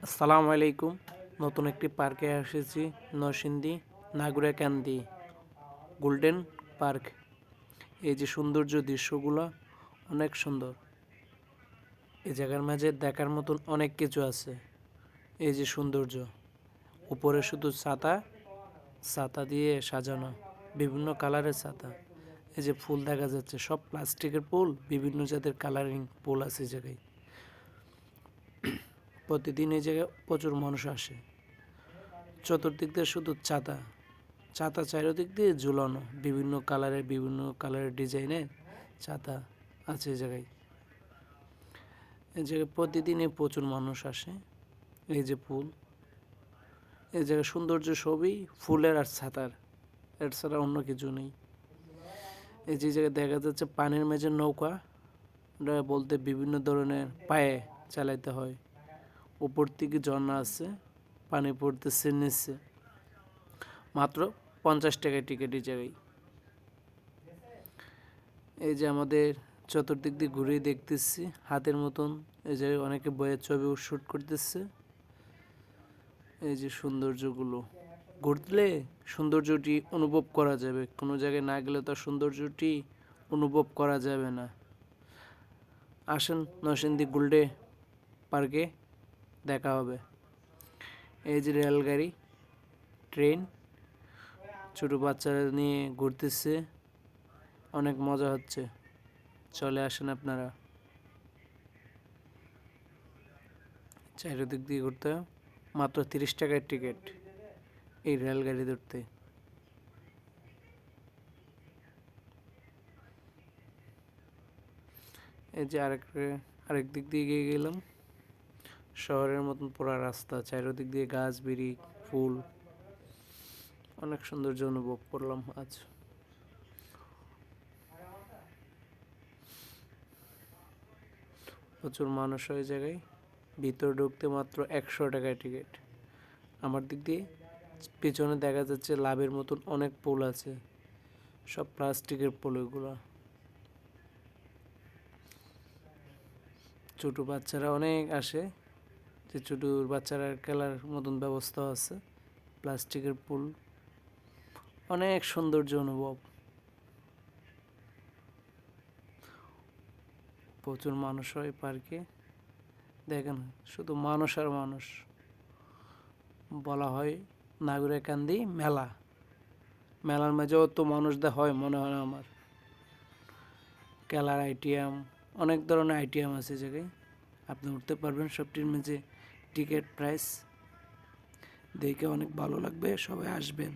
আসসালামু আলাইকুম। নতুন একটি পার্কে এসেছি, নরসিংদী নাগুরাকান্দি গোল্ডেন পার্ক। এই যে সৌন্দর্য দৃশ্যগুলো অনেক সুন্দর। এই জায়গার মাঝে দেখার মতন অনেক কিছু আছে। এই যে সৌন্দর্য, উপরে শুধু ছাতা ছাতা দিয়ে সাজানো, বিভিন্ন কালারের ছাতা। এই যে ফুল দেখা যাচ্ছে, সব প্লাস্টিকের ফুল, বিভিন্ন জাতের কালারিং ফুল আছে এই জায়গায়। প্রতিদিন এই জায়গায় প্রচুর মানুষ আসে। চতুর্দিক দিয়ে শুধু ছাতা ছাতা, চারিদিক দিয়ে ঝুলানো বিভিন্ন কালারের ডিজাইনের ছাতা আছে এই জায়গায়। এই জায়গায় প্রতিদিনই প্রচুর মানুষ আসে। এই যে ফুল, এই জায়গায় সৌন্দর্য সবই ফুলের আর ছাতার, এর ছাড়া অন্য কিছু নেই। এই যে জায়গায় দেখা যাচ্ছে পানির মেঝে নৌকা, ওটা বলতে বিভিন্ন ধরনের পায়ে চালাইতে হয়। উপর থেকে ঝর্ণা আছে, পানি পড়তেছে নিচে। মাত্র 50 টাকায় টিকিট এই জায়গায়। এই যে আমাদের চতুর্দিক দিয়ে ঘুরে দেখতেছি হাতের মতন। এই জায়গায় অনেকে বইয়ের ছবি শ্যুট করতেছে। এই যে সৌন্দর্যগুলো, ঘুরলে সৌন্দর্যটি অনুভব করা যাবে। কোনো জায়গায় না গেলে তো সৌন্দর্যটি অনুভব করা যাবে না। আসেন নরসিংদী গোল্ডে পার্কে, দেখা হবে। এই যে রেলগাড়ি, ট্রেন, ছোটো বাচ্চারা নিয়ে ঘুরতেছে, অনেক মজা হচ্ছে। চলে আসেন আপনারা। চারিদিক দিয়ে ঘুরতে মাত্র 30 টাকার টিকিট এই রেলগাড়ি ধরতে। এই যে আরেক দিক দিয়ে গিয়ে গেলাম, শহরের মতন পুরা রাস্তা, চারিদিক দিয়ে গাছ বিড়ি ফুল, অনেক সৌন্দর্য অনুভব করলাম আজ। প্রচুর মানুষ ওই জায়গায়। ভিতরে ঢুকতে মাত্র 100 টাকায় টিকিট। আমার দিক দিয়ে পেছনে দেখা যাচ্ছে লাভের মতন অনেক পোল আছে, সব প্লাস্টিকের পোল। এগুলো ছোটো বাচ্চারা অনেক আসে, যে ছোটো বাচ্চারা খেলার মতন ব্যবস্থা আছে। প্লাস্টিকের পুল, অনেক সৌন্দর্য অনুভব। প্রচুর মানুষ হয় পার্কে, দেখেন শুধু মানুষ আর মানুষ। বলা হয় নাগুরাকান্দি মেলা। মেলার মাঝেও তো মানুষ হয় মনে হয় না আমার। খেলার আইটেম, অনেক ধরনের আইটেম আছে জায়গায়, আপনি উঠতে পারবেন সবটির মাঝে। টিকিট প্রাইস দেখে অনেক ভালো লাগবে, সবাই আসবেন।